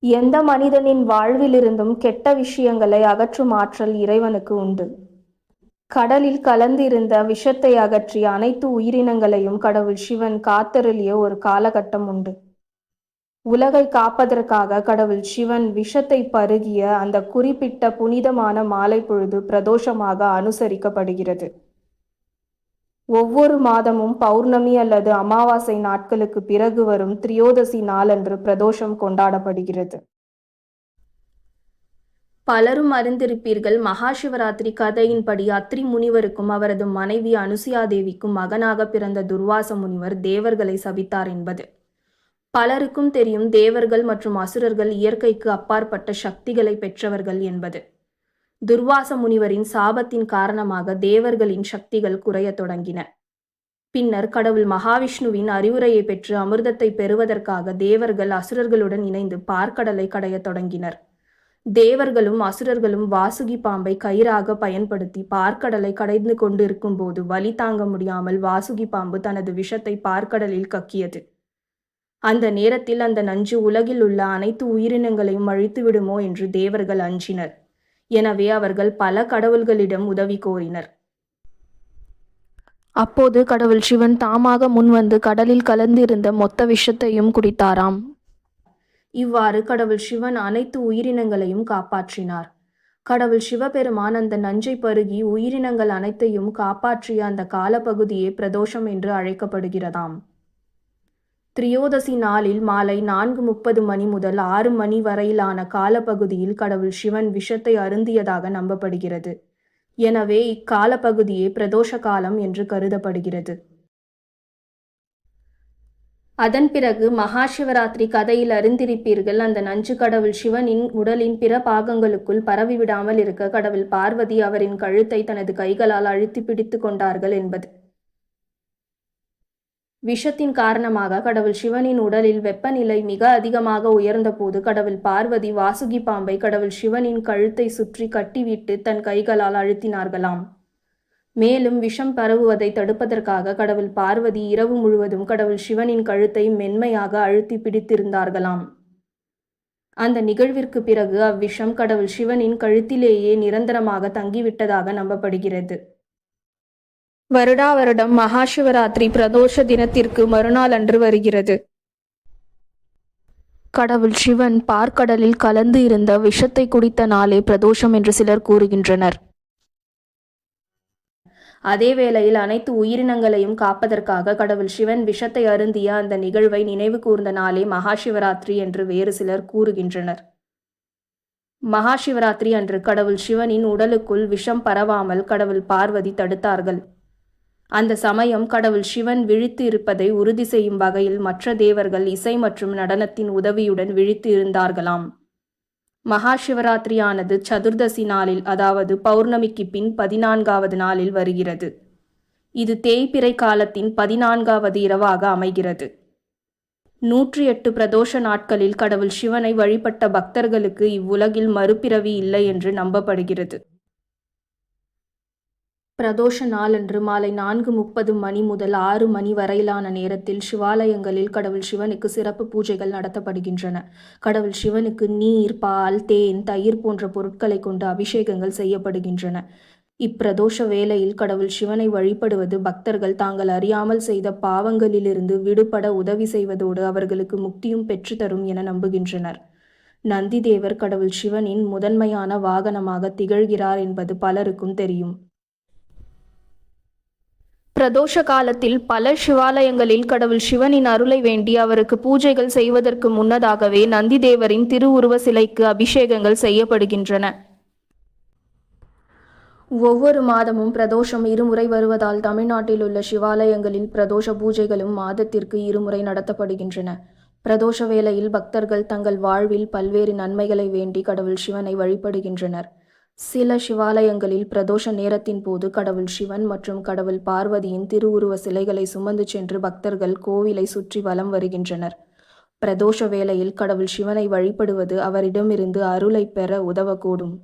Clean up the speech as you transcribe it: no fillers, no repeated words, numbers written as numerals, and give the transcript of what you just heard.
எந்த மனிதனின் வாழ்விலிருந்தும் கெட்ட விஷயங்களை அகற்றும் ஆற்றல் இறைவனுக்கு உண்டு. கடலில் கலந்திருந்த விஷத்தை அகற்றி அனைத்து உயிரினங்களையும் கடவுள் சிவன் காத்தருளிய ஒரு காலகட்டம் உண்டு. உலகை காப்பதற்காக கடவுள் சிவன் விஷத்தை பருகிய அந்த குறிப்பிட்ட புனிதமான மாலை பொழுது பிரதோஷமாக அனுசரிக்கப்படுகிறது. ஒவ்வொரு மாதமும் பௌர்ணமி அல்லது அமாவாசை நாட்களுக்கு பிறகு வரும் திரியோதசி நாளன்று பிரதோஷம் கொண்டாடப்படுகிறது. பலரும் அறிந்திருப்பீர்கள், மகா சிவராத்திரி கதையின்படி அத்ரி முனிவருக்கும் அவரது மனைவி அனுசுயா தேவிக்கும் மகனாக பிறந்த துர்வாச முனிவர் தேவர்களை சபித்தார் என்பது. பலருக்கும் தெரியும், தேவர்கள் மற்றும் அசுரர்கள் இயற்கைக்கு அப்பாற்பட்ட சக்திகளை பெற்றவர்கள் என்பது. துர்வாச முனிவரின் சாபத்தின் காரணமாக தேவர்களின் சக்திகள் குறையத் தொடங்கின. பின்னர் கடவுள் மகாவிஷ்ணுவின் அறிவுரையை பெற்று அமிர்தத்தை பெறுவதற்காக தேவர்கள் அசுரர்களுடன் இணைந்து பார்க்கடலை கடையத் தொடங்கினர். தேவர்களும் அசுரர்களும் வாசுகி பாம்பை கயிறாக பயன்படுத்தி பார்க்கடலை கடைந்து கொண்டிருக்கும் போது வலி தாங்க முடியாமல் வாசுகி பாம்பு தனது விஷத்தை பார்க்கடலில் கக்கியது. அந்த நேரத்தில் அந்த நஞ்சு உலகில் உள்ள அனைத்து உயிரினங்களையும் அழித்து விடுமோ என்று தேவர்கள் அஞ்சினர். எனவே அவர்கள் பல கடவுள்களிடம் உதவி கோரினர். அப்போது கடவுள் சிவன் தாமாக முன்வந்து கடலில் கலந்திருந்த மொத்த விஷத்தையும் குடித்தாராம். இவ்வாறு கடவுள் சிவன் அனைத்து உயிரினங்களையும் காப்பாற்றினார். கடவுள் சிவபெருமான் அந்த நஞ்சை பருகி உயிரினங்கள் அனைத்தையும் காப்பாற்றிய அந்த காலப்பகுதியே பிரதோஷம் என்று அழைக்கப்படுகிறதாம். திரியோதசி நாளில் மாலை 4:30 மணி முதல் 6 மணி வரையிலான காலப்பகுதியில் கடவுள் சிவன் விஷத்தை அருந்தியதாக நம்பப்படுகிறது. எனவே இக்காலப்பகுதியே பிரதோஷ காலம் என்று கருதப்படுகிறது. அதன் பிறகு மகா சிவராத்திரி கதையில் அறிந்திருப்பீர்கள், அந்த நஞ்சு கடவுள் சிவனின் உடலின் பிற பாகங்களுக்குள் பரவிவிடாமல் இருக்க கடவுள் பார்வதி அவரின் கழுத்தை தனது கைகளால் அழுத்தி பிடித்து கொண்டார்கள் என்பது. விஷத்தின் காரணமாக கடவுள் சிவனின் உடலில் வெப்பநிலை மிக அதிகமாக உயர்ந்தபோது கடவுள் பார்வதி வாசுகி பாம்பை கடவுள் சிவனின் கழுத்தை சுற்றி கட்டிவிட்டு தன் கைகளால் அழுத்தினார்களாம். மேலும் விஷம் பரவுவதை தடுப்பதற்காக கடவுள் பார்வதி இரவு முழுவதும் கடவுள் சிவனின் கழுத்தை மென்மையாக அழுத்தி பிடித்திருந்தார்களாம். அந்த நிகழ்விற்கு பிறகு அவ்விஷம் கடவுள் சிவனின் கழுத்திலேயே நிரந்தரமாக தங்கிவிட்டதாக நம்பப்படுகிறது. வருடா வருடம் மகா சிவராத்திரி பிரதோஷ தினத்திற்கு மறுநாள் அன்று வருகிறது. கடவுள் சிவன் பார்க்கடலில் கலந்து இருந்த விஷத்தை குடித்த நாளே பிரதோஷம் என்று சிலர் கூறுகின்றனர். அதே வேளையில் அனைத்து உயிரினங்களையும் காப்பதற்காக கடவுள் சிவன் விஷத்தை அருந்திய அந்த நிகழ்வை நினைவு கூர்ந்த நாளே மகா சிவராத்திரி என்று வேறு சிலர் கூறுகின்றனர். மகா சிவராத்திரி அன்று கடவுள் சிவனின் உடலுக்குள் விஷம் பரவாமல் கடவுள் பார்வதி தடுத்தார்கள். அந்த சமயம் கடவுள் சிவன் விழித்து இருப்பதை உறுதி செய்யும் வகையில் மற்ற தேவர்கள் இசை மற்றும் நடனத்தின் உதவியுடன் விழித்து இருந்தார்களாம். மகா சிவராத்திரியானது சதுர்தசி நாளில், அதாவது பௌர்ணமிக்கு பின் 14வது நாளில் வருகிறது. இது தேய்பிறை காலத்தின் 14வது இரவாக அமைகிறது. 108 பிரதோஷ நாட்களில் கடவுள் சிவனை வழிபட்ட பக்தர்களுக்கு இவ்வுலகில் மறுபிறவி இல்லை என்று நம்பப்படுகிறது. பிரதோஷ நாளன்று மாலை 4:30 மணி முதல் 6 மணி வரையிலான நேரத்தில் சிவாலயங்களில் கடவுள் சிவனுக்கு சிறப்பு பூஜைகள் நடத்தப்படுகின்றன. கடவுள் சிவனுக்கு நீர், பால், தேன், தயிர் போன்ற பொருட்களை கொண்டு அபிஷேகங்கள் செய்யப்படுகின்றன. இப்பிரதோஷ வேளையில் கடவுள் சிவனை வழிபடுவது பக்தர்கள் தாங்கள் அறியாமல் செய்த பாவங்களிலிருந்து விடுபட உதவி செய்வதோடு அவர்களுக்கு முக்தியும் பெற்றுத்தரும் என நம்புகின்றனர். நந்தி தேவர் கடவுள் சிவனின் முதன்மையான வாகனமாக திகழ்கிறார் என்பது பலருக்கும் தெரியும். பிரதோஷ காலத்தில் பல சிவாலயங்களில் கடவுள் சிவனின் அருளை வேண்டி அவருக்கு பூஜைகள் செய்வதற்கு முன்னதாகவே நந்தி தேவரின் திருவுருவ சிலைக்கு அபிஷேகங்கள் செய்யப்படுகின்றன. ஒவ்வொரு மாதமும் பிரதோஷம் இருமுறை வருவதால் தமிழ்நாட்டில் உள்ள சிவாலயங்களில் பிரதோஷ பூஜைகளும் மாதத்திற்கு இருமுறை நடத்தப்படுகின்றன. பிரதோஷ வேளையில் பக்தர்கள் தங்கள் வாழ்வில் பல்வேறு நன்மைகளை வேண்டி கடவுள் சிவனை வழிபடுகின்றனர். சில சிவாலயங்களில் பிரதோஷ நேரத்தின் போது கடவுள் சிவன் மற்றும் கடவுள் பார்வதியின் திருவுருவ சிலைகளை சுமந்து சென்று பக்தர்கள் கோவிலை சுற்றி வலம் வருகின்றனர். பிரதோஷ வேளையில் கடவுள் சிவனை வழிபடுவது அவரிடமிருந்து அருளை பெற உதவக்கூடும்.